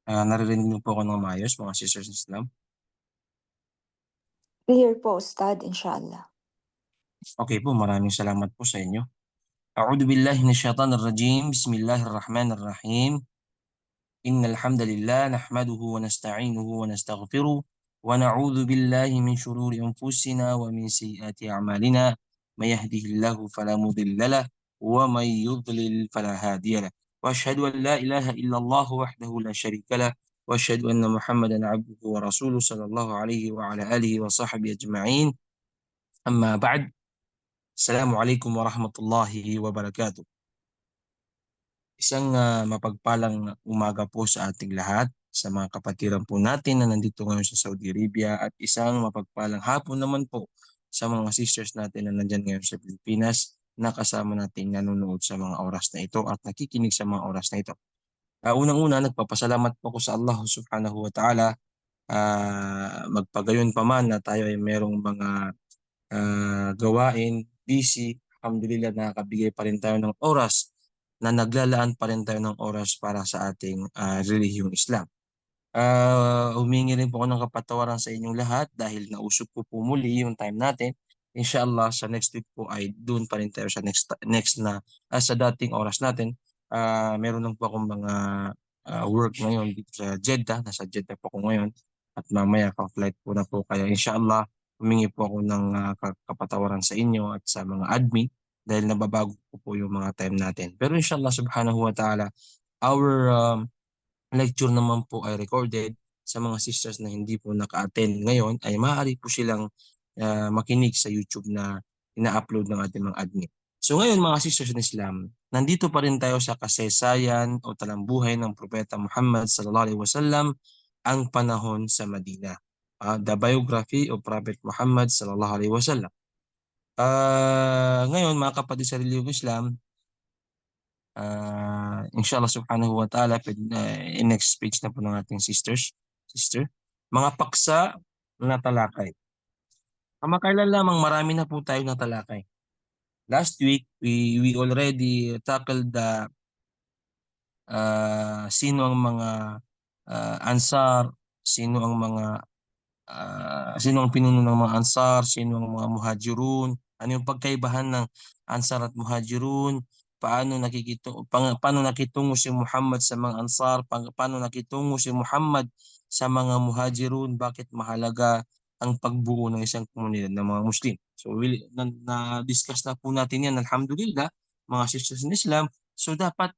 Naririnig niyo po ako ng maayos, mga sisters in Islam? Clear po, Ustad, inshallah. Okay po, maraming salamat po sa inyo. A'udhu billahi minasyaitanir rajim. Bismillahirrahmanirrahim. Innal hamdalillah nahmaduhu wa nasta'inuhu wa nastaghfiruh wa na'udzu billahi min shururi anfusina wa min sayyiati a'malina. May yahdihillahu fala mudilla lahu wa may yudlil fala hadiya lahu. Wa asyhadu an la ilaha illallah wahdahu la syarika lahu wa asyhadu anna Muhammadan 'abduhu wa rasuluhu sallallahu alaihi wa ala alihi wa sahbihi ajma'in. Amma ba'd. Assalamualaikum warahmatullahi wabarakatuh. Isang mapagpalang umaga po sa ating lahat, sa mga kapatiran po natin na nandito ngayon sa Saudi Arabia, at isang mapagpalang hapon naman po sa mga sisters natin na nandyan ngayon sa Pilipinas na kasama nating nanonood sa mga oras na ito at nakikinig sa mga oras na ito. Unang-una, nagpapasalamat po ko sa Allah subhanahu wa ta'ala. Magpagayon pa man na tayo ay merong mga gawain, busy, alhamdulillah nakakabigay pa rin tayo ng oras na naglalaan pa rin tayo ng oras para sa ating relihiyong Islam. Humingi rin po ako ng kapatawaran sa inyong lahat dahil nausog po muli yung time natin. Inshallah, sa next week po ay doon pa rin tayo sa next na sa dating oras natin. Meron lang po akong mga work ngayon dito sa Jeddah. Nasa Jeddah po ako ngayon at mamaya pa-flight po na po. Kaya inshallah, humingi po ako ng kapatawaran sa inyo at sa mga admin dahil nababago po yung mga time natin. Pero inshallah subhanahu wa ta'ala, our lecture naman po ay recorded. Sa mga sisters na hindi po naka-attend ngayon ay maaari po silang makinig sa YouTube na ina-upload ng ating mga admin. So ngayon mga sisters in Islam, nandito pa rin tayo sa kasaysayan o talambuhay ng Propeta Muhammad sallallahu alaihi wasallam, ang panahon sa Madina. The biography of Prophet Muhammad sallallahu alaihi wasallam. Ngayon mga kapatid sa relihiyong Islam, inshallah subhanahu wa ta'ala, next page na po ng ating sister, mga paksa na talakay. Kamakailan lamang marami na po tayo na talakay. Last week, we already tackled the sino ang mga Ansar, sino ang pinuno ng mga Ansar, sino ang mga Muhajirun, ano yung pagkaibahan ng Ansar at Muhajirun, paano nakitungo si Muhammad sa mga Ansar, paano nakitungo si Muhammad sa mga Muhajirun, bakit mahalaga ang pagbuo ng isang komunidad ng mga Muslim. So na-discuss na po natin yan, alhamdulillah, mga sisters in Islam. So dapat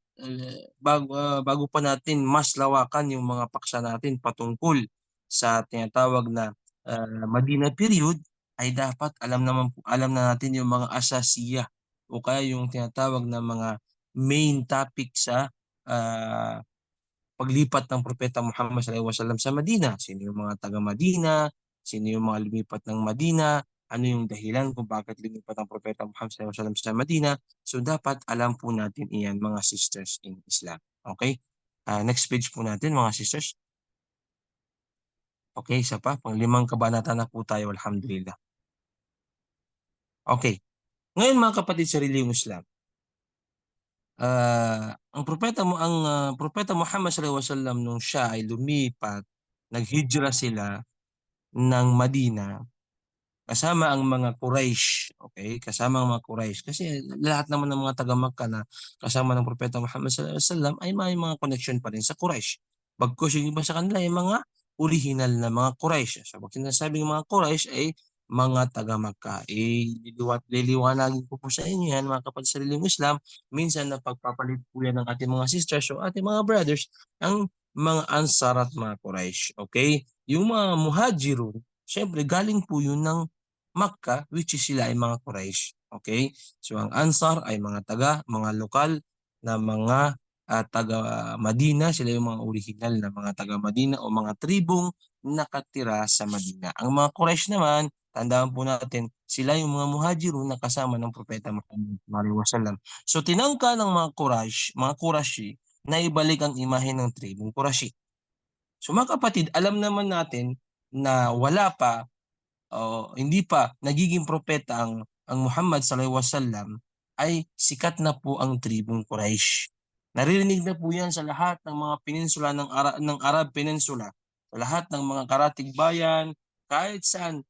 bago pa natin mas lawakan yung mga paksa natin patungkol sa tinatawag na Madina period, ay dapat alam na natin yung mga asasiya o kaya yung tinatawag na mga main topic sa paglipat ng Propeta Muhammad sallallahu alaihi wasallam sa Madina. Sino yung mga taga Madina, sino yung mga lumipat ng Madina, ano yung dahilan kung bakit lumipat ang Propeta Muhammad sallallahu alaihi wasallam sa Madina. So dapat alam po natin iyan, mga sisters in Islam. Okay? Next page po natin, mga sisters. Okay, isa pa. Pang-5 kabanata na po tayo, alhamdulillah. Okay. Ngayon mga kapatid sa relihiyong Islam, ang Propeta Muhammad sallallahu alaihi wasallam nung siya ay lumipat, naghijra sila ng Madina kasama ang mga Quraysh, okay? Kasama ang mga Quraysh kasi lahat naman ng mga taga-Makkah na kasama ng Propeta Muhammad sallallahu alaihi wasallam ay may mga connection pa rin sa Quraysh. Bagkus yung iba sa kanila ay mga original na mga Quraysh. So pag sinasabing mga Quraysh ay mga taga-Makkah. Liliwanagin ko po sa inyo yan, mga kapatid sa relihiyong Islam. Minsan na pagpapalit po yan ng ating mga sisters o ating mga brothers, ang mga Ansar at mga Quraysh. Okay? Yung mga Muhajirun, syempre galing po yun ng Makkah, which is sila ay mga Quraysh. Okay? So ang Ansar ay mga lokal na mga taga Madina, sila yung mga original na mga taga Madina o mga tribong nakatira sa Madina. Ang mga Quraysh naman, tandaan po natin, sila yung mga Muhajirun na kasama ng Propeta Muhammad sallallahu alaihi wasallam. So tinangka ng mga Qurashi na ibalik ang imahe ng tribong Qurashi. So mga kapatid, alam naman natin na hindi pa nagiging propeta ang Muhammad sallallahu alaihi wasallam, ay sikat na po ang tribong Quraysh. Naririnig na po yan sa lahat ng mga peninsula ng Arab Peninsula, sa lahat ng mga karatig bayan, kahit saan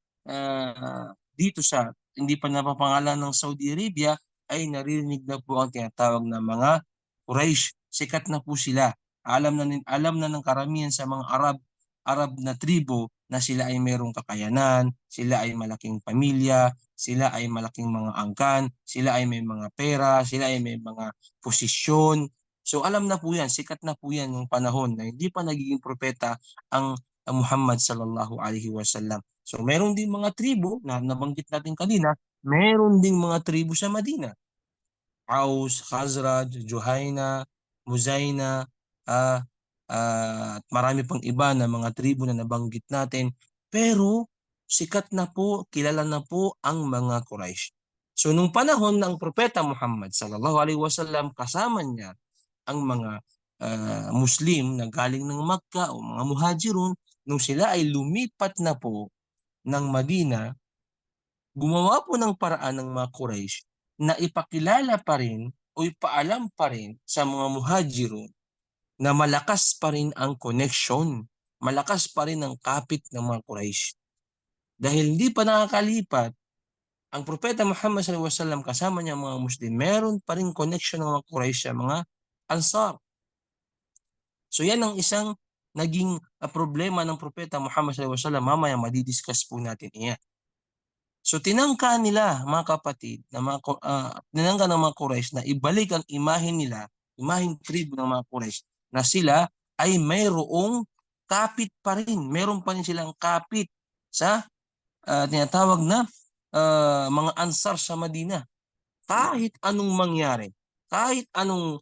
dito sa hindi pa napapangalan ng Saudi Arabia, ay naririnig na po ang tinatawag na mga Quraysh. Sikat na po sila. Alam na ng karamihan sa mga Arab na tribo na sila ay mayroong kakayanan, sila ay malaking pamilya, sila ay malaking mga angkan, sila ay may mga pera, sila ay may mga posisyon. So alam na po yan, sikat na po yan yung panahon na hindi pa nagiging propeta ang Muhammad sallallahu alaihi wasallam. So meron din mga tribo na nabanggit natin kanina, meron ding mga tribo sa Madina. Aus, Khazraj, Juhayna, Muzaina, at marami pang iba na mga tribo na nabanggit natin. Pero sikat na po, kilala na po ang mga Quraysh. So nung panahon ng propeta Muhammad sallallahu alaihi wasallam, kasama niya ang mga Muslim na galing ng Makkah o mga Muhajirun, nung sila ay lumipat na po ng Madina, gumawa po ng paraan ng mga Quraysh na ipakilala pa rin o ipaalam pa rin sa mga Muhajirun na malakas pa rin ang connection, malakas pa rin ang kapit ng mga Quraysh. Dahil hindi pa nakakalipat, ang propeta Muhammad sallallahu alaihi wasallam kasama niya mga Muslim, meron pa rin connection ng mga Quraysh sa mga Ansar. So yan ang isang naging problema ng propeta Muhammad sallallahu alaihi wasallam. Mamaya madidiscuss po natin iyan. So tinangka nila mga kapatid, tinangka ng mga Quraysh na ibalik ang imahe nila, imaheng tribo ng mga Quraysh, na sila ay mayroong kapit pa rin. Meron pa rin silang kapit sa tinatawag na mga Ansar sa Madina. Kahit anong mangyari, kahit anong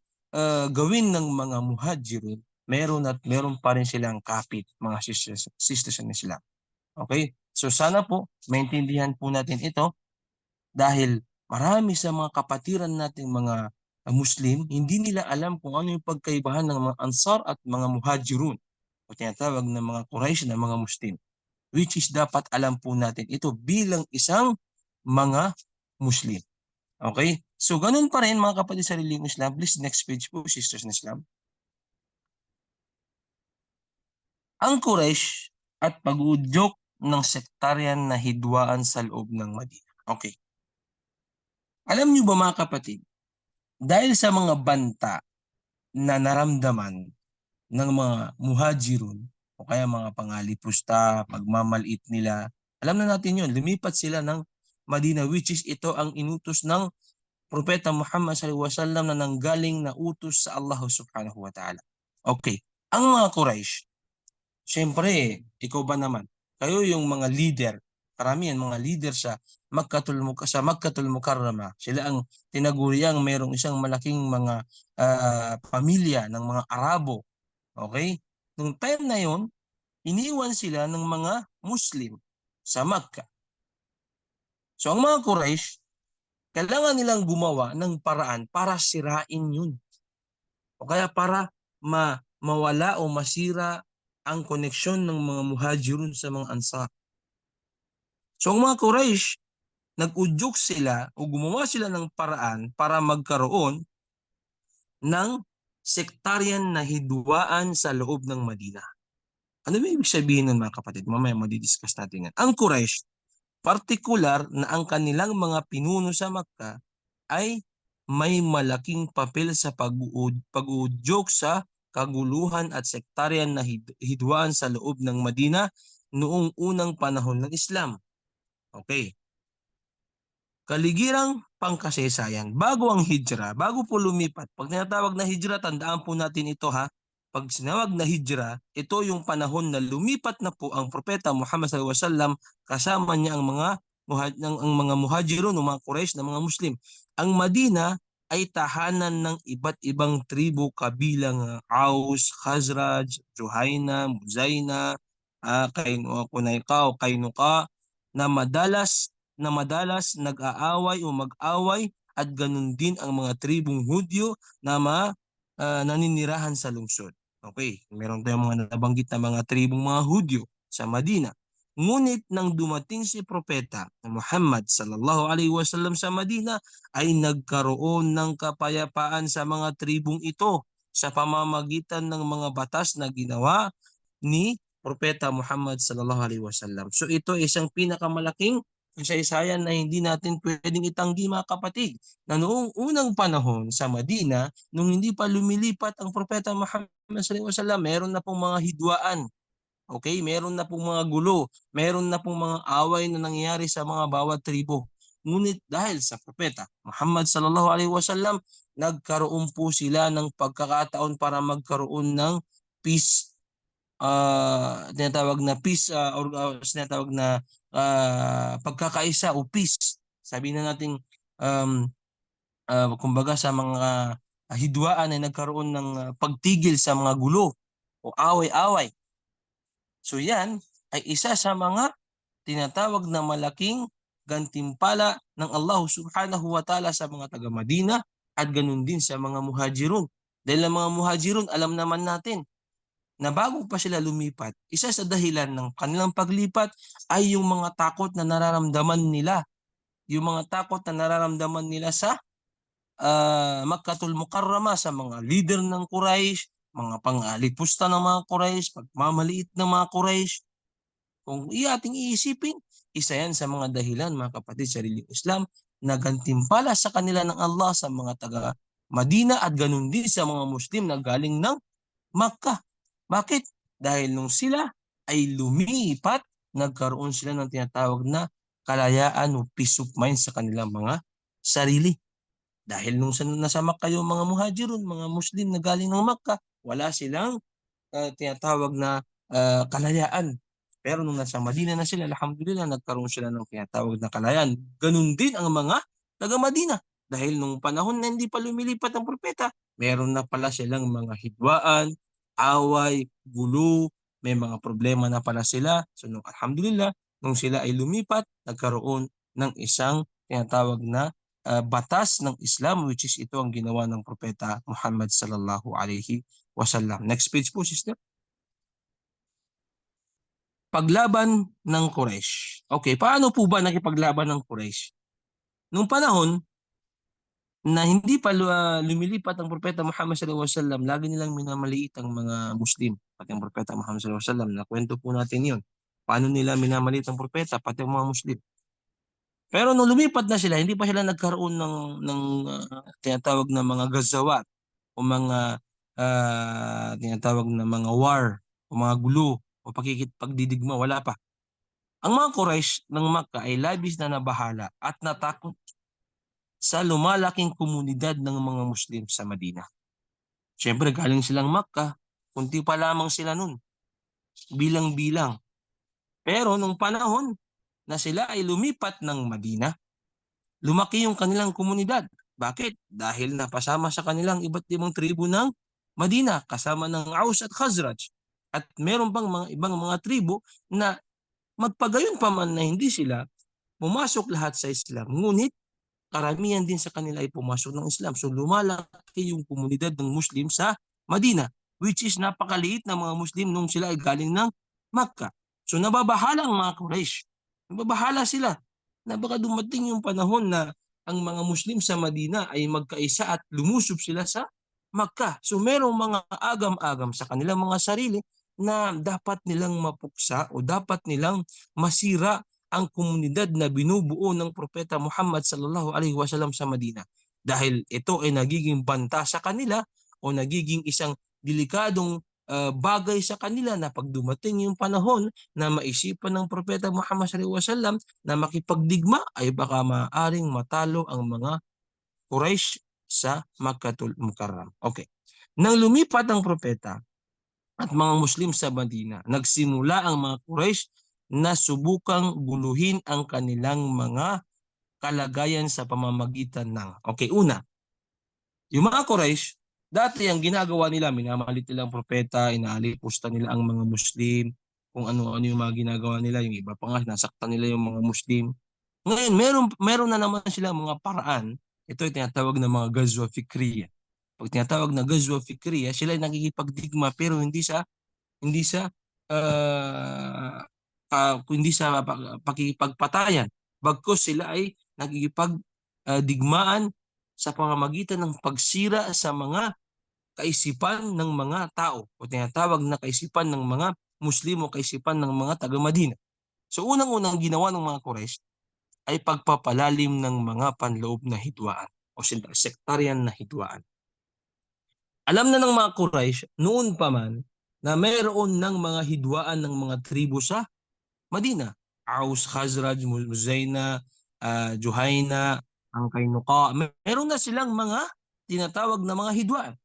gawin ng mga Muhajirun, meron pa rin silang kapit, mga sisters na sila. Okay? So sana po maintindihan po natin ito, dahil marami sa mga kapatiran nating mga Muslim, hindi nila alam kung ano yung pagkaibahan ng mga Ansar at mga Muhajirun o tinatawag ng mga Quraysh na mga Muslim, which is dapat alam po natin ito bilang isang mga Muslim. Okay? So ganun pa rin mga kapatid sa relihiyong Islam. Please next page po, sisters in Islam. Ang Quraysh at pag-uudyok ng sektaryan na hidwaan sa loob ng Madina. Okay. Alam niyo ba mga kapatid, dahil sa mga banta na naramdaman ng mga Muhajirun o kaya mga pangalipusta, pagmamaliit nila, alam na natin yun, lumipat sila ng Madina, which is ito ang inutos ng Propeta Muhammad sallallahu alaihi wasallam na nanggaling na utos sa Allah subhanahu wa ta'ala. Okay. Ang mga Quraysh, siyempre, ikaw ba naman? Kayo yung mga leader, karamihan mga leader sa Makkatul Mukarrama. Sila ang tinaguriang mayroong isang malaking mga pamilya ng mga Arabo. Okay? Nung time na yon, iniwan sila ng mga Muslim sa Makkah. So ang mga Quraysh, kailangan nilang gumawa ng paraan para sirain yun. O kaya para mawala o masira ang koneksyon ng mga Muhajirun sa mga Ansar. So ang mga Quraysh, nag-udyok sila o gumawa sila ng paraan para magkaroon ng sektaryan na hidwaan sa loob ng Madina. Ano ba ibig sabihin nun mga kapatid? Mamaya madidiscuss natin yan. Ang Quraysh, partikular na ang kanilang mga pinuno sa Makkah ay may malaking papel sa pag-uudyok sa kaguluhan at sektaryan na hidwaan sa loob ng Madina noong unang panahon ng Islam. Okay. Kaligirang pangkasaysayan. Bago ang hijra, bago po lumipat. Pag tinatawag na hijra, tandaan po natin ito ha. Pag sinawag na hijra, ito yung panahon na lumipat na po ang propeta Muhammad sallallahu alaihi wasallam, kasama niya ang mga Muhajirun, ng mga Quraysh, na mga Muslim. Ang Madina ay tahanan ng iba't ibang tribo kabilang Aus, Khazraj, Juhayna, Muzaina, Kainuka, na madalas nag-aaway o mag-away, at ganun din ang mga tribong Hudyo na naninirahan sa lungsod. Okay, meron tayong mga nabanggit na mga tribong mga Hudyo sa Madina. Ngunit nang dumating si Propeta Muhammad sallallahu alaihi wasallam sa Madina ay nagkaroon ng kapayapaan sa mga tribong ito sa pamamagitan ng mga batas na ginawa ni Propeta Muhammad sallallahu alaihi wasallam. So ito ay isang pinakamalaking kasaysayan na hindi natin pwedeng itanggi, mga kapatid, na noong unang panahon sa Madina, nung hindi pa lumilipat ang Propeta Muhammad sallallahu alaihi wasallam, meron na pong mga hidwaan. Okay, meron na pong mga gulo, meron na pong mga away na nangyayari sa mga bawat tribo. Ngunit dahil sa propeta Muhammad sallallahu alaihi wasallam, nagkaroon po sila ng pagkakataon para magkaroon ng peace, tinatawag na peace, or tinatawag na pagkakaisa o peace. Sabi na natin, kumbaga sa mga hidwaan ay nagkaroon ng pagtigil sa mga gulo o away-away. So yan ay isa sa mga tinatawag na malaking gantimpala ng Allah subhanahu wa ta'ala sa mga taga Madina at ganun din sa mga muhajirun. Dahil ang mga muhajirun, alam naman natin na bago pa sila lumipat, isa sa dahilan ng kanilang paglipat ay yung mga takot na nararamdaman nila. Yung mga takot na nararamdaman nila sa Makkatul Mukarrama, sa mga leader ng Quraysh, mga pang-alipusta ng mga Quraysh, pagmamaliit ng mga Quraysh. Kung ating iisipin, isa yan sa mga dahilan, mga kapatid, sa reliyong Islam na gantimpala sa kanila ng Allah sa mga taga Madina at ganun din sa mga Muslim na galing ng Makkah. Bakit? Dahil nung sila ay lumipat, nagkaroon sila ng tinatawag na kalayaan o peace of mind sa kanilang mga sarili. Dahil nung nasa Makkah yung mga muhajirun, mga Muslim na galing ng Makkah, wala silang tinatawag na kalayaan. Pero nung nasa Madina na sila, alhamdulillah, nagkaroon sila ng tinatawag na kalayaan. Ganun din ang mga taga Madina. Dahil nung panahon na hindi pa lumilipat ang propeta, meron na pala silang mga hidwaan, away, gulo, may mga problema na pala sila. So nung alhamdulillah, nung sila ay lumipat, nagkaroon ng isang tinatawag na batas ng Islam, which is ito ang ginawa ng propeta Muhammad sallallahu alaihi wasallam. Next page po, sister. Paglaban ng Quraysh. Okay, paano po ba nakipaglaban ng Quraysh? Nung panahon na hindi pa lumilipat ang propeta Muhammad sallallahu alaihi wasallam, lagi nilang minamaliit ang mga Muslim, pati ang propeta Muhammad sallallahu alaihi wasallam. Nakwento po natin 'yon. Paano nila minamaliit ang propeta pati ang mga Muslim. Pero nung lumipat na sila, hindi pa sila nagkaroon ng tinatawag na mga gazawat o mga tinatawag na mga war o mga gulo o pagdidigma, wala pa. Ang mga Quraysh ng Makkah ay labis na nabahala at natakot sa lumalaking komunidad ng mga Muslim sa Madina. Siyempre galing silang Makkah, kunti pa lamang sila nun, bilang-bilang. Pero nung panahon na sila ay lumipat ng Madina, lumaki yung kanilang komunidad. Bakit? Dahil napasama sa kanilang iba't ibang tribo ng Madina, kasama ng Aus at Khazraj. At meron pang mga ibang mga tribo na magpagayon pa man na hindi sila pumasok lahat sa Islam, ngunit karamihan din sa kanila ay pumasok ng Islam. So lumalaki yung komunidad ng Muslim sa Madina, which is napakaliit na mga Muslim nung sila ay galing ng Makkah. So nababahala ang mga Quraysh. Nababahala sila na baka dumating yung panahon na ang mga Muslim sa Madina ay magkaisa at lumusob sila sa Makkah. So merong mga agam-agam sa kanilang mga sarili na dapat nilang mapuksa o dapat nilang masira ang komunidad na binubuo ng propeta Muhammad sallallahu alaihi wasallam sa Madina. Dahil ito ay nagiging banta sa kanila o nagiging isang delikadong bagay sa kanila na pag dumating yung panahon na maisipan ng propeta Muhammad sallallahu alaihi wasallam na makipagdigma, ay baka maaaring matalo ang mga Quraysh sa Makkatul Mukarram. Okay. Nang lumipat ang propeta at mga Muslim sa Madina, nagsimula ang mga Quraysh na subukang guluhin ang kanilang mga kalagayan sa pamamagitan ng, okay, una, yung mga Quraysh, dati ang ginagawa nila, minamalit nila ang propeta, inaalipusta nila ang mga Muslim, kung ano-ano yung mga ginagawa nila, yung iba pa nga, nasaktan nila yung mga Muslim. Ngayon, meron na naman sila mga paraan, ito ay tinatawag na mga Ghazwa Fikriya. Pag tinatawag na Ghazwa Fikriya, sila ay nakikipagdigma pero hindi sa uh, kundi sa pakikipagpatayan. Bagkus sila ay digmaan sa pamamagitan ng pagsira sa mga kaisipan ng mga tao o tinatawag na kaisipan ng mga Muslim o kaisipan ng mga taga-Madina. So unang-unang ginawa ng mga Quraysh ay pagpapalalim ng mga panloob na hidwaan o sectarian na hidwaan. Alam na ng mga Quraysh noon pa man na mayroon ng mga hidwaan ng mga tribo sa Madina. Aus, Khazraj, Muzayna, Juhayna, ang Kainuqa. Meron na silang mga tinatawag na mga hidwaan.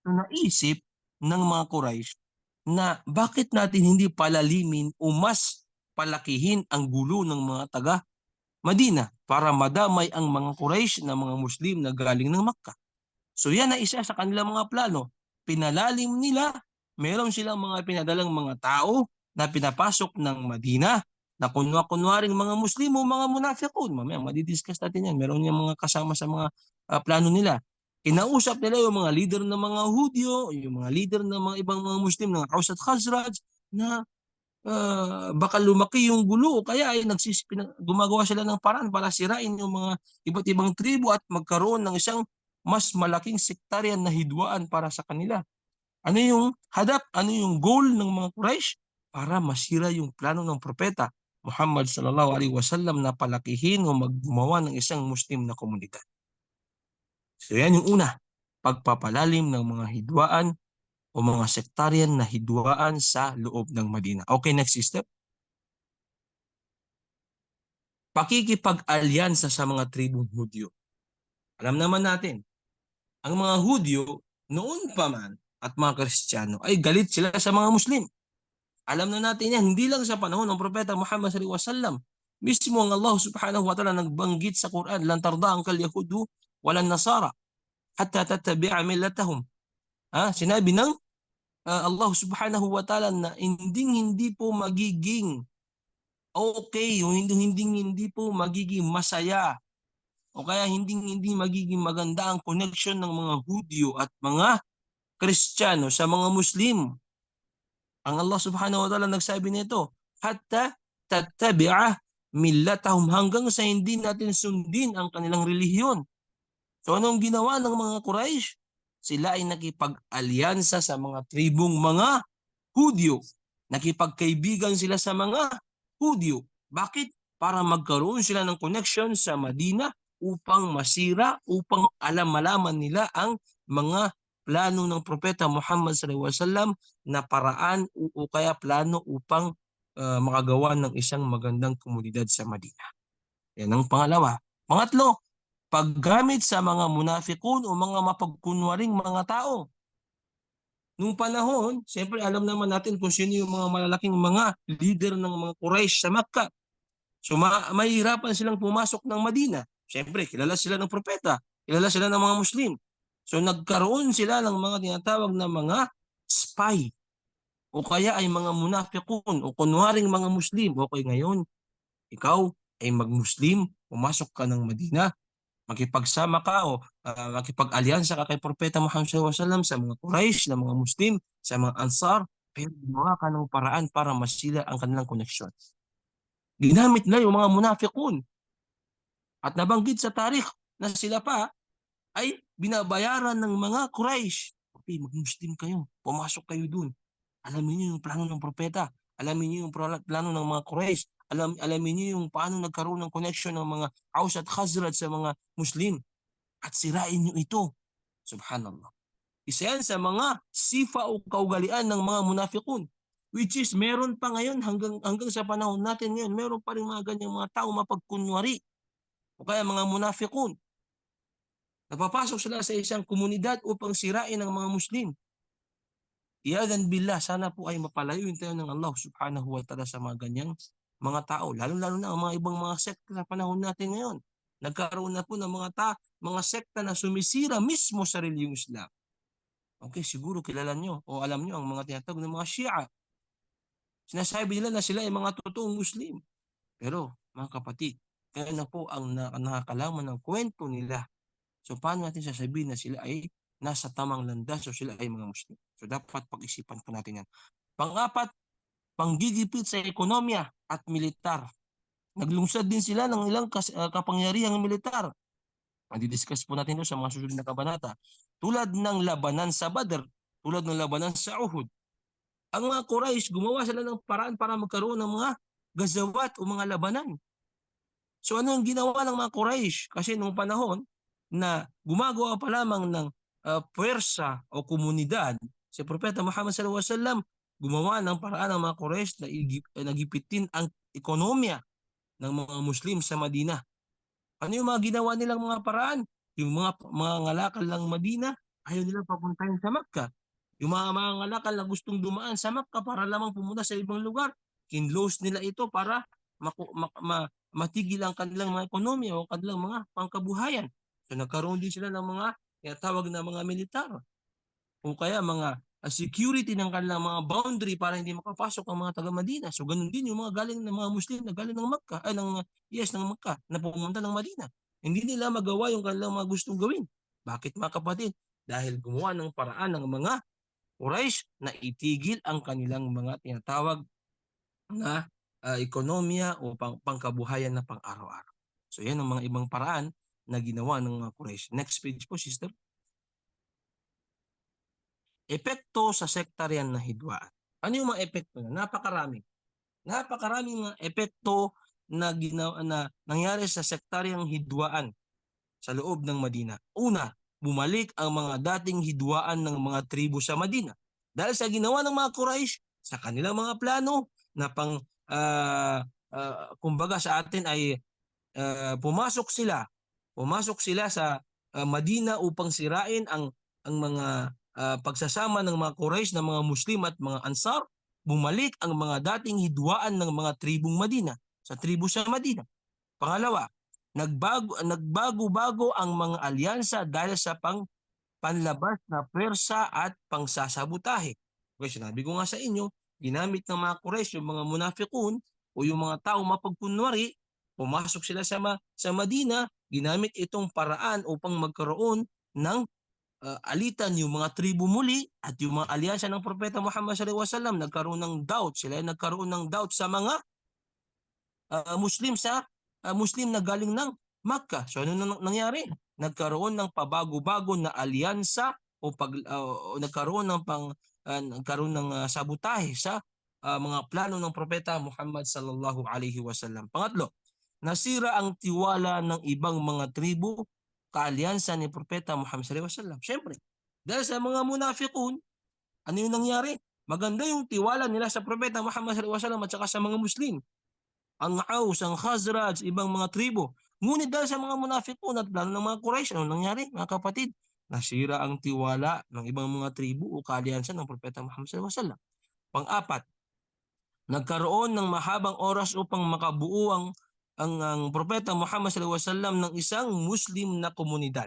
So naisip ng mga Quraysh na bakit natin hindi palalimin o mas palakihin ang gulo ng mga taga Madina para madamay ang mga Quraysh na mga Muslim na galing ng Makkah. So yan na isa sa kanilang mga plano. Pinalalim nila, meron silang mga pinadalang mga tao na pinapasok ng Madina na kunwaring mga Muslim o mga munafiqun. Mamaya madidiscuss natin yan. Meron yung mga kasama sa mga plano nila. Kinausap nila yung mga leader ng mga Hudyo, yung mga leader ng mga ibang mga Muslim ng Aus at Khazraj na baka lumaki yung gulo o kaya ay gumagawa sila ng paraan para sirain yung mga iba't ibang tribo at magkaroon ng isang mas malaking sektaryan na hidwaan para sa kanila. Ano yung hadap? Ano yung goal ng mga Quraysh? Para masira yung plano ng propeta Muhammad sallallahu alaihi wasallam na palakihin o maggumawa ng isang Muslim na komunidad. So yan yung una, pagpapalalim ng mga hidwaan o mga sektaryan na hidwaan sa loob ng Madina. Okay, next step. Pakikipag-alyansa sa mga tribong Hudyo. Alam naman natin, ang mga Hudyo noon pa man at mga Kristiyano ay galit sila sa mga Muslim. Alam na natin yan, hindi lang sa panahon ng Propeta Muhammad sallallahu alaihi wasallam. Mismo ang Allah subhanahu wa ta'ala nagbanggit sa Quran, lan tarda ang Yahudu walang Nasara hatta tattabi'a millatahum. Sinabi ng Allah subhanahu wa ta'ala na hindi po magiging okay o hindi po magiging masaya o kaya hindi magiging maganda ang connection ng mga Hudyo at mga Kristiyano sa mga Muslim. Ang Allah subhanahu wa ta'ala nagsabi nito, hatta tattabi'a millatahum, hanggang sa hindi natin sundin ang kanilang relihiyon. So anong ginawa ng mga Quraysh? Sila ay nakipag-alyansa sa mga tribong mga Hudyo. Nakipagkaibigan sila sa mga Hudyo. Bakit? Para magkaroon sila ng connection sa Madina upang masira, upang malaman nila ang mga plano ng Propeta Muhammad sallallahu alaihi wasallam na paraan o kaya plano upang makagawa ng isang magandang komunidad sa Madina. Yan ang pangalawa. Pangatlo, paggamit sa mga munafikun o mga mapagkunwaring mga tao. Nung panahon, siyempre alam naman natin kung sino yung mga malalaking mga leader ng mga Quraysh sa Makkah. So mahirapan silang pumasok ng Madina. Siyempre, kilala sila ng propeta, kilala sila ng mga Muslim. So nagkaroon sila ng mga tinatawag na mga spy o kaya ay mga munafikun o kunwaring mga Muslim. Okay, ngayon, ikaw ay mag-Muslim, pumasok ka ng Madina, makipagsama ka o makipag-alyansa ka kay Propeta Muhammad sallallahu alaihi wasallam sa mga Quraysh, na mga Muslim, sa mga Ansar, pero gumawa ka ng paraan para masila ang kanilang koneksyon. Ginamit na yung mga munafikun at nabanggit sa tarikh na sila pa ay binabayaran ng mga Quraysh. Okay, mag-Muslim kayo, pumasok kayo dun. Alamin niyo yung plano ng propeta, alamin niyo yung plano ng mga Quraysh, alamin niyo yung paano nagkaroon ng connection ng mga Aus at Khazraj sa mga Muslim at sirain niyo ito. Subhanallah. Isa yan sa mga sifa o kaugalian ng mga munafikun, which is meron pa ngayon hanggang sa panahon natin ngayon, meron pa rin mga ganyang mga tao mapagkunwari o kaya mga munafikun. Napapasok sila sa isang komunidad upang sirain ang mga Muslim. Iyadan billah, sana po ay mapalayuin tayo ng Allah subhanahu wa ta'ala sa mga ganyang mga tao. Lalo-lalo na ang mga ibang mga sekta sa panahon natin ngayon. Nagkaroon na po ng mga sekta na sumisira mismo sa reliyong Islam. Okay, siguro kilala nyo o alam nyo ang mga tinatawag ng mga Shia. Sinasabi nila na sila ay mga totoong Muslim. Pero mga kapatid, kaya na po ang nakakalaman ng kwento nila. So paano natin sasabihin na sila ay nasa tamang landas o sila ay mga Muslim? So dapat pag-isipan po natin yan. Pang-apat, panggigipit sa ekonomiya at militar. Naglungsad din sila ng ilang kapangyarihang militar. Madi-discuss po natin ito sa mga susunod na kabanata. Tulad ng labanan sa Badr, tulad ng labanan sa Uhud. Ang mga Quraysh, gumawa sila ng paraan para magkaroon ng mga gazawat o mga labanan. So ano ang ginawa ng mga Quraysh? Kasi nung panahon na gumagawa pa lamang ng puwersa o komunidad, si Propeta Muhammad sallallahu alaihi wasallam gumawa ng paraan ng mga Quraysh na nagipitin ang ekonomiya ng mga Muslim sa Madina. Ano yung mga ginawa nilang mga paraan? Yung mga ngalakal ng Madina, ayaw nilang papuntahin sa Makkah. Yung mga ngalakal na gustong dumaan sa Makkah para lamang pumunta sa ibang lugar, kinlose nila ito para matigil ang kanilang mga ekonomiya o kanilang mga pangkabuhayan. So nagkaroon din sila ng mga tawag na mga militar o kaya mga security ng kanilang mga boundary para hindi makapasok ang mga taga Madina. So ganun din yung mga galing ng mga Muslim na galing ng Makkah, ng Makkah na pumunta ng Madina. Hindi nila magawa yung kanilang mga gustong gawin. Bakit mga kapatid? Dahil gumawa ng paraan ng mga Quraysh na itigil ang kanilang mga tinatawag na ekonomiya o pangkabuhayan na pang-araw-araw. So yan ang mga ibang paraan na ginawa ng mga Quraysh. Next page po, sister. Epekto sa sektaryan na hidwaan. Ano yung mga epekto na? Napakarami. Napakaraming mga epekto na nangyari sa sektaryang hidwaan sa loob ng Madina. Una, bumalik ang mga dating hidwaan ng mga tribo sa Madina. Dahil sa ginawa ng mga Quraysh, sa kanilang mga plano na kumbaga sa atin ay pumasok sila sa Madina upang sirain ang mga pagsasama ng mga Quraysh ng mga Muslim at mga Ansar. Bumalik ang mga dating hidwaan ng mga tribong Madina sa tribo sa Madina. Pangalawa, nagbago-bago ang mga alyansa dahil sa panlabas na pwersa at pangsasabutahe. Okay, sinabi ko nga sa inyo, ginamit ng mga Quraysh yung mga munafiqun o yung mga tao mapagkunwari, pumasok sila sa Madina, ginamit itong paraan upang magkaroon ng alitan yung mga tribo muli at yung mga alyansa ng Propeta Muhammad sallallahu alaihi wasallam nagkaroon ng doubt. Sila ay nagkaroon ng doubt sa mga Muslim na galing ng Makkah. So ano nangyari? Nagkaroon ng pabago-bago na alyansa o nagkaroon ng sabutahe sa mga plano ng Propeta Muhammad sallallahu alaihi wasallam. Pangatlo, nasira ang tiwala ng ibang mga tribo kaalyansa ni Propeta Muhammad sallallahu alaihi wasallam. Siyempre, dahil sa mga munafiqun, ano yung nangyari? Maganda yung tiwala nila sa Propeta Muhammad sallallahu alaihi wasallam at saka sa mga Muslim. Ang Aus, ang Khazraj, ibang mga tribo. Ngunit dahil sa mga munafiqun at plano ng mga Quraysh, ano nangyari mga kapatid? Nasira ang tiwala ng ibang mga tribo o kaalyansa ng Propeta Muhammad sallallahu alaihi wasallam. Pang-apat, nagkaroon ng mahabang oras upang makabuo ang Propeta Muhammad sallallahu alaihi wasallam ng isang Muslim na komunidad.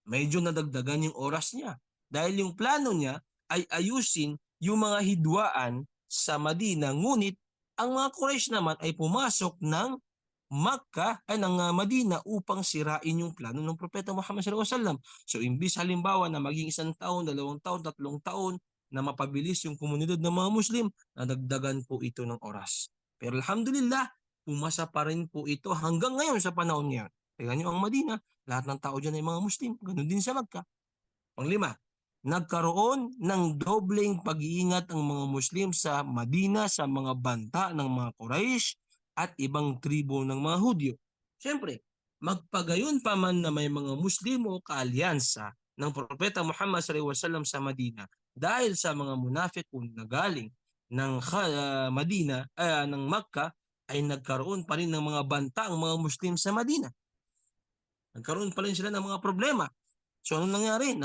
Medyo nadagdagan yung oras niya dahil yung plano niya ay ayusin yung mga hidwaan sa Madina, ngunit ang mga Quraysh naman ay pumasok ng Madina upang sirain yung plano ng Propeta Muhammad sallallahu alaihi wasallam. So imbis halimbawa na maging 1 taon, 2 taon, 3 taon na mapabilis yung komunidad ng mga Muslim, nadagdagan po ito ng oras. Pero alhamdulillah, pumasa pa rin po ito hanggang ngayon sa panahon ngayon. Tingnan nyo ang Madina, lahat ng tao dyan ay mga Muslim. Ganun din sa Makkah. Panglima, nagkaroon ng dobleng pag-iingat ang mga Muslim sa Madina sa mga banta ng mga Quraysh at ibang tribo ng mga Hudyo. Siyempre, magpagayon pa man na may mga Muslim o kaalyansa ng Propeta Muhammad sallallahu alaihi wasallam sa Madina dahil sa mga munafiqun na galing ng Madina, ng Makkah, ay nagkaroon pa rin ng mga banta ang mga Muslim sa Madina. Nagkaroon pa rin sila ng mga problema. So anong nangyari?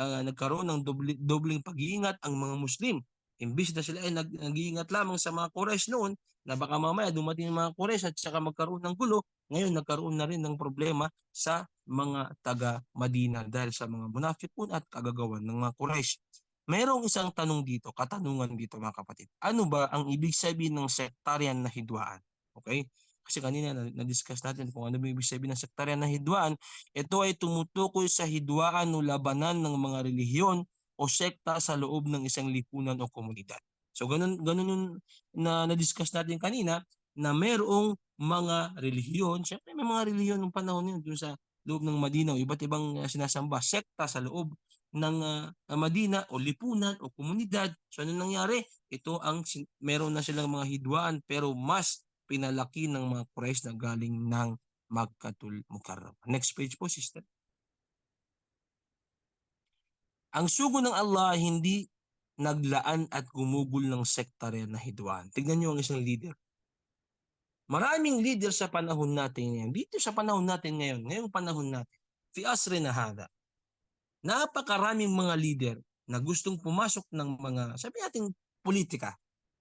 Nagkaroon ng dobleng pag-iingat ang mga Muslim. Imbis na sila ay nag-iingat lamang sa mga Quraysh noon, na baka mamaya dumating ang mga Quraysh at saka magkaroon ng gulo, ngayon nagkaroon na rin ng problema sa mga taga-Madina dahil sa mga munafiqun at kagagawan ng mga Quraysh. Mayroong isang katanungan dito mga kapatid. Ano ba ang ibig sabihin ng sectarian na hidwaan? Okay? Kasi kanina na-discuss natin kung ano ba ibig sabihin ng sektaryan na hidwaan. Ito ay tumutukoy sa hidwaan o labanan ng mga relihiyon o o sekta sa loob ng isang lipunan o komunidad. So ganun yung na-discuss natin kanina na merong mga relihiyon. Siyempre may mga relihiyon ng panahon yun doon sa loob ng Madina o iba't ibang sinasamba, sekta sa loob ng Madina o lipunan o komunidad. So ano nangyari? Ito ang meron na silang mga hidwaan pero mas pinalaki ng mga Quraysh na galing ng Makkatul Mukarram. Next page po, sister. Ang sugo ng Allah hindi naglaan at gumugol ng sektaryan na hidwaan. Tignan niyo ang isang leader. Maraming leader sa panahon natin ngayon. Dito sa panahon natin ngayon, ngayong panahon natin, fi asri na hada, napakaraming mga leader na gustong pumasok ng mga, sabi natin, politika.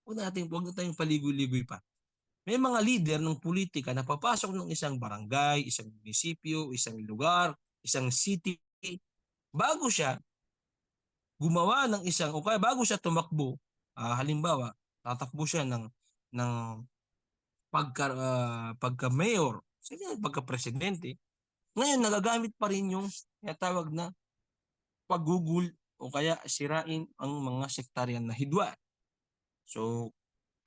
Huwag na tayong paligoy-ligoy pa. May mga leader ng politika na papasok ng isang barangay, isang munisipyo, isang lugar, isang city, bago siya gumawa ng isang, o kaya bago siya tumakbo, halimbawa, tatakbo siya ng pagka-mayor, pagka-presidente, ngayon nagagamit pa rin yung tinatawag na paggugol o kaya sirain ang mga sektaryan na hidwa. So,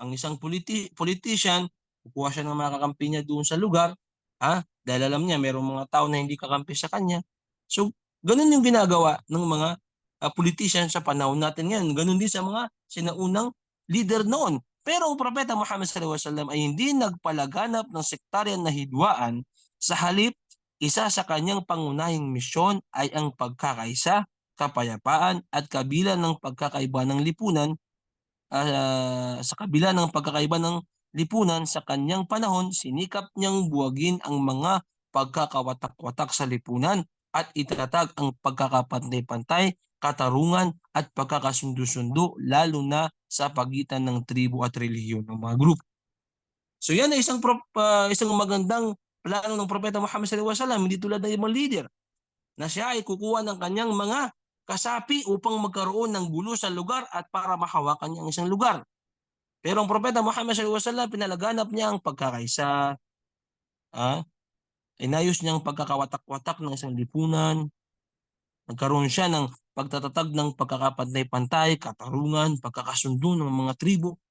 ang isang politician, kukuha siya ng mga kakampi niya doon sa lugar, dahil alam niya mayroong mga tao na hindi kakampi sa kanya. So, ganun yung ginagawa ng mga politician sa panahon natin ngayon. Ganun din sa mga sinaunang leader noon. Pero ang Propeta Muhammad SAW ay hindi nagpalaganap ng sektaryan na hidwaan. Sa halip, isa sa kanyang pangunahing misyon ay ang pagkakaisa, kapayapaan at kabila ng pagkakaiba ng lipunan. Sa kabila ng pagkakaiba ng lipunan sa kanyang panahon, sinikap niyang buwagin ang mga pagkakawatak-watak sa lipunan at itatag ang pagkakapantay-pantay, katarungan at pagkakasundo-sundo lalo na sa pagitan ng tribo at relihiyon ng mga grupo. So yan ay isang magandang plano ng Propeta Muhammad SAW, hindi tulad ng ibang leader na siya ay kukuha ng kanyang mga kasapi upang magkaroon ng gulo sa lugar at para mahawakan niya ang isang lugar. Pero ang Propeta Muhammad SAW, pinalaganap niya ang pagkakaisa, inayos niya ang pagkakawatak-watak ng isang lipunan, nagkaroon siya ng pagtatatag ng pagkakapantay-pantay, katarungan, pagkakasundo ng mga tribo.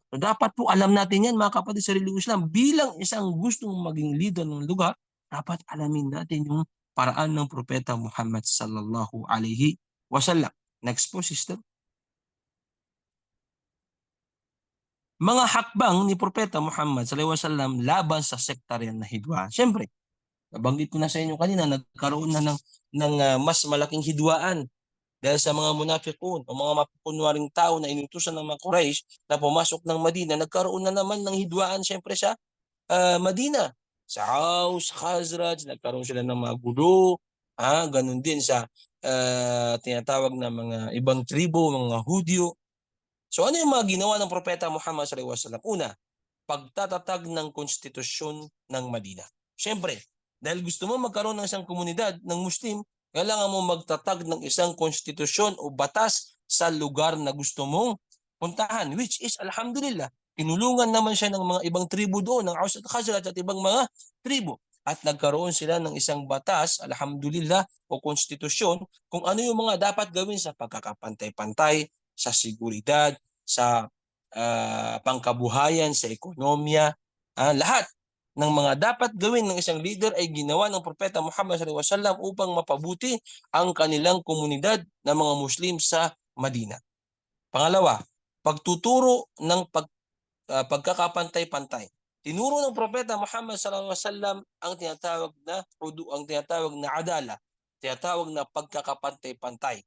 So dapat po alam natin yan mga kapatid sa relihiyong Islam. Bilang isang gustong maging leader ng lugar, dapat alamin natin yung paraan ng Propeta Muhammad sallallahu alaihi wasallam. Next po, sister. Mga hakbang ni Propeta Muhammad sallallahu alaihi wasallam laban sa sektaryan na hidwaan. Siyempre, nabanggit ko na sa inyo kanina, nagkaroon na ng mas malaking hidwaan dahil sa mga munafiqun o mga mapupunwaring tao na inutusan ng mga Quraysh na pumasok ng Madina, nagkaroon na naman ng hidwaan siyempre sa Madina. Sa Aus, Khazraj, nagkaroon sila ng mga gulo, ganun din sa tinatawag na mga ibang tribo, mga Hudyo. So ano yung mga ginawa ng Propeta Muhammad sallallahu alaihi wasallam? Una, pagtatatag ng konstitusyon ng Madina. Siyempre, dahil gusto mo magkaroon ng isang komunidad ng Muslim, kailangan mo magtatag ng isang konstitusyon o batas sa lugar na gusto mong puntahan, which is alhamdulillah, tinulungan naman siya ng mga ibang tribo doon, ng Aus at Khazraj at ibang mga tribo. At nagkaroon sila ng isang batas, alhamdulillah, o konstitusyon kung ano yung mga dapat gawin sa pagkakapantay-pantay, sa seguridad, sa pangkabuhayan, sa ekonomiya. Lahat ng mga dapat gawin ng isang leader ay ginawa ng Propeta Muhammad sallallahu alaihi wasallam upang mapabuti ang kanilang komunidad ng mga Muslim sa Madina. Pangalawa, pagtuturo ng pagkakapantay-pantay. Tinuro ng Propeta Muhammad sallallahu alaihi wasallam ang tinatawag na adala, tinatawag na pagkakapantay-pantay.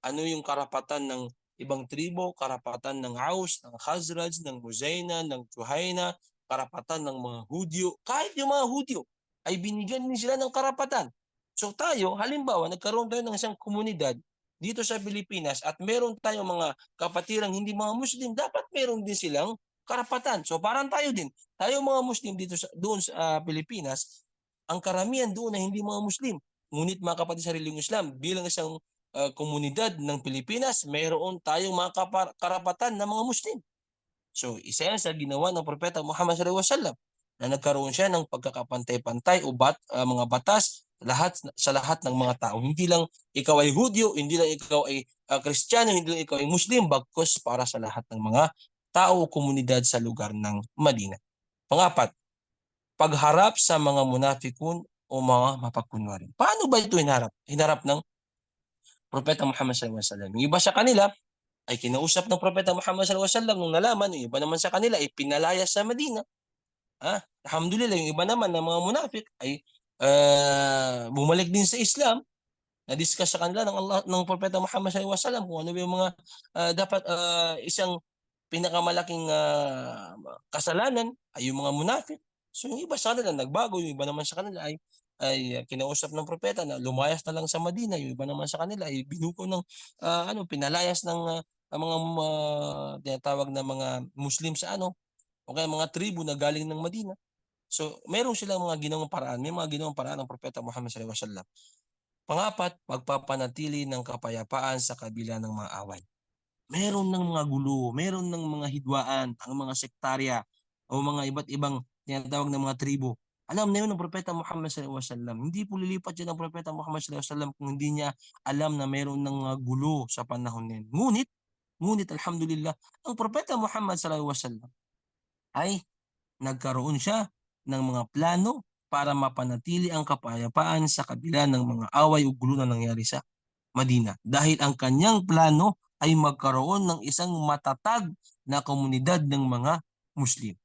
Ano yung karapatan ng ibang tribo, karapatan ng Aus, ng Khazraj, ng Muzayna, ng Juhayna, karapatan ng mga Hudyo. Kahit yung mga Hudyo ay binigyan din sila ng karapatan. So tayo, halimbawa, nagkaroon tayo ng isang komunidad dito sa Pilipinas at meron tayong mga kapatirang hindi mga Muslim, dapat meron din silang karapatan. So parang tayo din. Tayo mga Muslim doon sa Pilipinas, ang karamihan doon ay hindi mga Muslim. Ngunit mga kapatid sa relihiyong Islam, bilang isang komunidad ng Pilipinas, mayroon tayong mga karapatan ng mga Muslim. So, isa yan sa ginawa ng Propeta Muhammad sallallahu alaihi wasallam na nagkaroon siya ng pagkakapantay-pantay o mga batas sa lahat ng mga tao. Hindi lang ikaw ay Hudyo, hindi lang ikaw ay Kristiyano, hindi lang ikaw ay Muslim, bagkus para sa lahat ng mga tao o komunidad sa lugar ng Madina. Pangapat, pagharap sa mga munafikun o mga mapagkunwari. Paano ba ito hinarap? Hinarap ng Propeta Muhammad sallallahu alaihi wasallam. Yung iba sa kanila ay kinausap ng Propeta Muhammad sallallahu alaihi wasallam nung nalaman, yung iba naman sa kanila ay pinalayas sa Madina. Alhamdulillah, yung iba naman ng mga munafik ay bumalik din sa Islam. Na-discuss sa kanila ng Allah ng Propeta Muhammad sallallahu alaihi wasallam kung ano yung mga dapat isang pinakamalaking kasalanan ay yung mga munafik. So yung iba sa kanila nagbago, yung iba naman sa kanila ay kinausap ng propeta na lumayas na lang sa Madina, yung iba naman sa kanila ay binuko ng pinalayas ng mga tinatawag na mga Muslim sa o kaya mga tribo na galing ng Madina. So meron silang mga ginawang paraan, may mga ginawang paraan ng propeta Muhammad sallallahu alaihi wasallam. Pangapat, pagpapanatili ng kapayapaan sa kabila ng mga away. Meron ng mga gulo, meron ng mga hidwaan, ang mga sektarya o mga iba't ibang tinatawag na mga tribo. Alam na yun ng Propeta Muhammad sallallahu alaihi wasallam. Hindi po lilipat yan ng Propeta Muhammad sallallahu alaihi wasallam kung hindi niya alam na meron ng mga gulo sa panahon niyan. Ngunit alhamdulillah, ang Propeta Muhammad sallallahu alaihi wasallam ay nagkaroon siya ng mga plano para mapanatili ang kapayapaan sa kabila ng mga away o gulo na nangyari sa Madina. Dahil ang kanyang plano ay magkaroon ng isang matatag na komunidad ng mga Muslim.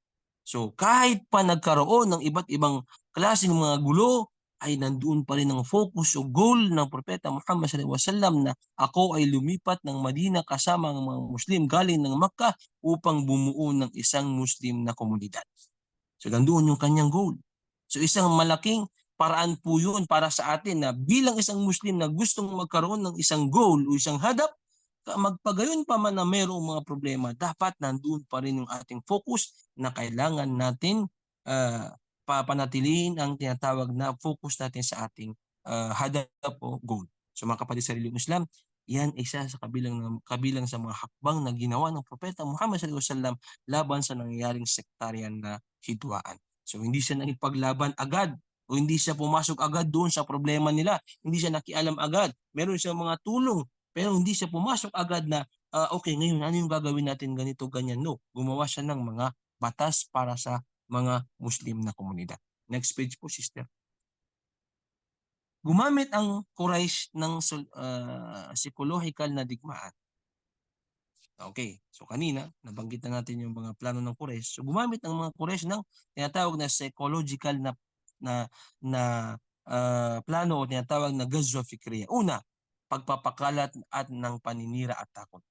So kahit pa nagkaroon ng iba't ibang klaseng mga gulo, ay nandoon pa rin ang focus o goal ng Propeta Muhammad sallallahu alaihi wasallam na ako ay lumipat ng Madina kasama ang mga Muslim galing ng Makkah upang bumuo ng isang Muslim na komunidad. So nandoon yung kanyang goal. So isang malaking paraan po yun para sa atin na bilang isang Muslim na gustong magkaroon ng isang goal o isang hadap, magpagayon pa man na mayroong mga problema, dapat nandoon pa rin yung ating focus na kailangan natin papanatilihin ang tinatawag na focus natin sa ating hadap o goal. So mga kapatid sa reliyong Islam, yan isa sa kabilang sa mga hakbang na ginawa ng Propeta Muhammad sallallahu alaihi wasallam laban sa nangyayaring sektaryan na hidwaan. So hindi siya nakipaglaban agad o hindi siya pumasok agad doon sa problema nila. Hindi siya nakialam agad. Meron siyang mga tulong pero hindi siya pumasok agad na okay, ngayon ano yung gagawin natin ganito, ganyan. No, gumawa siya ng mga batas para sa mga Muslim na komunidad. Next page po, sister. Gumamit ang Quraysh ng psychological na digmaan. Okay, so kanina, nabanggit na natin yung mga plano ng Quraysh. So gumamit ang mga Quraysh ng tinatawag na psychological na plano o tinatawag na ghazwa fikriya. Una, pagpapakalat at ng paninira at takot.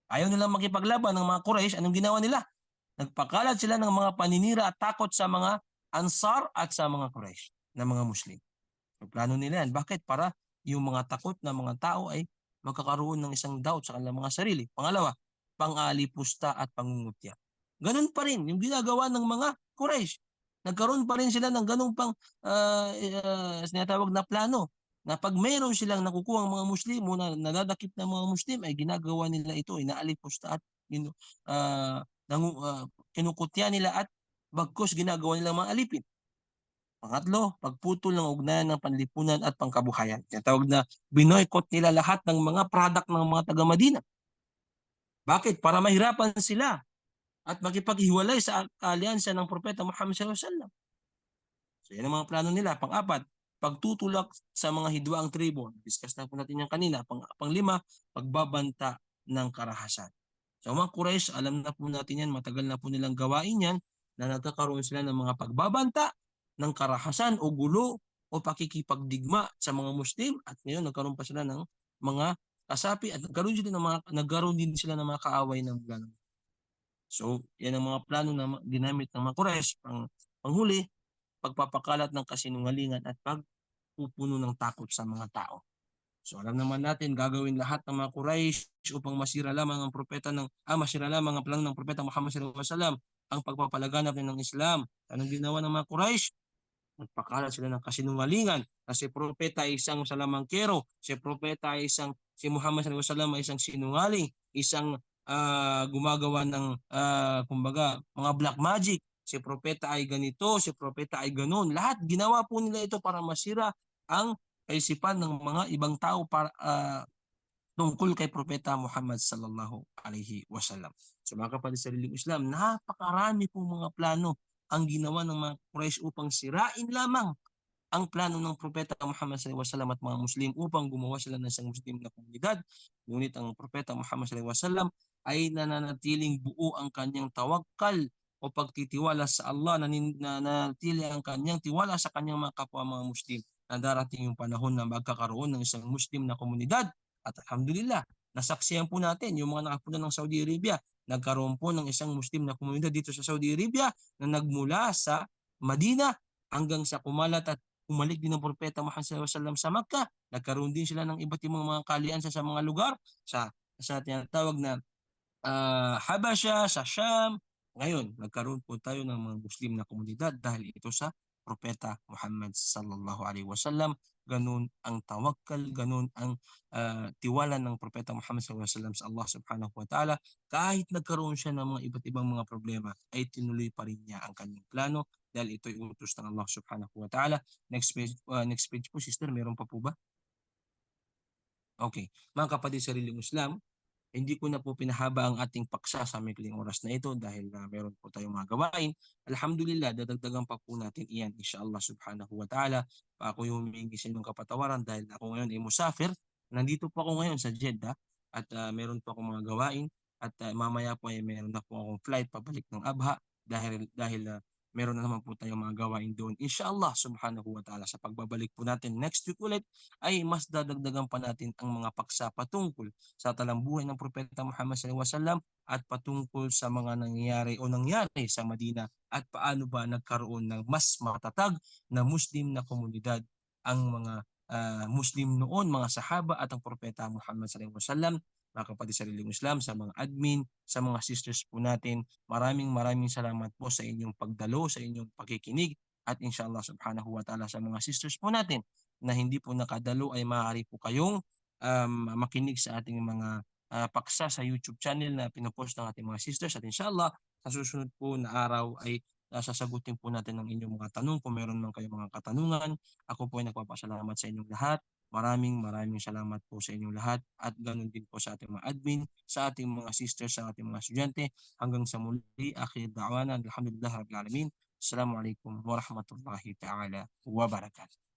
Ayaw nilang makipaglaban ng mga Quraysh, anong ginawa nila? Nagpakalat sila ng mga paninira at takot sa mga Ansar at sa mga Quraysh na mga Muslim. So, plano nila yan. Bakit? Para yung mga takot na mga tao ay magkakaroon ng isang doubt sa kanilang mga sarili. Pangalawa, pang-alipusta at pangungutya. Ganun pa rin yung ginagawa ng mga Quraysh. Nagkaroon pa rin sila ng ganung sinatawag na plano na pag mayroon silang nakukuha ang mga Muslim o na nadadakip ng mga Muslim ay ginagawa nila ito, inaalipusta at kinukutya nila at bagkus ginagawa nilang mga alipin. Pangatlo, pagputol ng ugnayan ng panlipunan at pangkabuhayan. Tinatawag na binoykot nila lahat ng mga product ng mga taga-Madina. Bakit? Para mahirapan sila at makipaghiwalay sa alyansa ng Propeta Muhammad sallallahu alaihi wasallam. So yan ang mga plano nila. Pang-apat, pagtutulak sa mga hidwaang tribo. Discuss na po natin yan kanina. Pang-lima, pagbabanta ng karahasan. So mga Quraysh, alam na po natin yan, matagal na po nilang gawain yan na nagkakaroon sila ng mga pagbabanta ng karahasan o gulo o pakikipagdigma sa mga Muslim at ngayon nagkaroon pa sila ng mga kasapi at nagkaroon din sila ng mga kaaway ng plano. So yan ang mga plano na ginamit ng mga Quraysh. Panghuli, pagpapakalat ng kasinungalingan at pagpupuno ng takot sa mga tao. So alam naman natin gagawin lahat ng mga Quraysh upang masira lamang ang plano ng Propeta Muhammad sallallahu alaihi wasallam ang pagpapalaganap ng Islam. Anong ginawa ng mga Quraysh? Nagpakalat sila ng kasinungalingan na si propeta ay isang salamangkero, si Muhammad sallallahu alaihi wasallam ay isang sinungaling, isang gumagawa ng kumbaga mga black magic. Si propeta ay ganito, si propeta ay ganoon. Lahat ginawa po nila ito para masira ang kaisipan ng mga ibang tao tungkol kay Propeta Muhammad sallallahu alaihi wasallam. So mga kapatid sa sariling Islam, napakarami pong mga plano ang ginawa ng mga Quraysh upang sirain lamang ang plano ng Propeta Muhammad sallallahu alaihi wasallam at mga Muslim upang gumawa sila ng isang Muslim na komunidad. Ngunit ang Propeta Muhammad sallallahu alaihi wasallam ay nananatiling buo ang kanyang tawakkal o pagtitiwala sa Allah, nananatili ang kanyang tiwala sa kanyang mga kapwa mga Muslim na darating yung panahon na magkakaroon ng isang Muslim na komunidad. At alhamdulillah, nasaksiyan po natin yung mga nakapunta ng Saudi Arabia. Nagkaroon po ng isang Muslim na komunidad dito sa Saudi Arabia na nagmula sa Madina hanggang sa kumalat at umalik din ng Propeta Muhammad sallallahu alaihi wasallam sa Makkah. Nagkaroon din sila ng iba't ibang mga kaliansa sa mga lugar sa tinatawag na Habasha, sa Sham. Ngayon, nagkaroon po tayo ng mga Muslim na komunidad dahil ito sa Propeta Muhammad sallallahu alaihi wasallam. Ganun ang tawakkal, ganun ang tiwala ng Propeta Muhammad sallallahu alaihi wasallam sa Allah subhanahu wa ta'ala. Kahit nagkaroon siya ng mga iba't ibang mga problema, ay tinuloy pa rin niya ang kanyang plano dahil ito'y utos ng Allah subhanahu wa ta'ala. Next page po, sister, meron pa po ba? Okay. Mga kapatid sa sariling Islam, hindi ko na po pinahaba ang ating paksa sa maikling oras na ito dahil meron po tayong mga gawain. Alhamdulillah, dadagdagan pa po natin iyan inshallah subhanahu wa ta'ala. Ako yung humingi sa inyong kapatawaran dahil ako ngayon ay musafir. Nandito po ako ngayon sa Jeddah at meron po akong mga gawain at mamaya po ay meron na po akong flight pabalik ng Abha dahil meron na naman po tayong mga gawain doon. Inshallah subhanahu wa ta'ala sa pagbabalik po natin next week ulit ay mas dadagdagan pa natin ang mga paksa patungkol sa talambuhay ng Propeta Muhammad sallallahu alaihi wasallam at patungkol sa mga nangyari sa Madina at paano ba nagkaroon ng mas matatag na Muslim na komunidad ang mga Muslim noon, mga sahaba at ang Propeta Muhammad sallallahu alaihi wasallam. Mga kapatid sa sariling Islam, sa mga admin, sa mga sisters po natin, maraming salamat po sa inyong pagdalo, sa inyong pakikinig at inshallah subhanahu wa ta'ala sa mga sisters po natin na hindi po nakadalo ay maaari po kayong makinig sa ating mga paksa sa YouTube channel na pinopost ng ating mga sisters at inshallah sa susunod po na araw ay sasagutin po natin ang inyong mga tanong kung meron man kayong mga katanungan. Ako po ay nagpapasalamat sa inyong lahat. Maraming salamat po sa inyong lahat at ganun din po sa ating mga admin, sa ating mga sisters, sa ating mga estudyante. Hanggang sa muli, akhir da'wana, alhamdulillah rabbil alamin. Assalamualaikum warahmatullahi ta'ala wabarakatuh.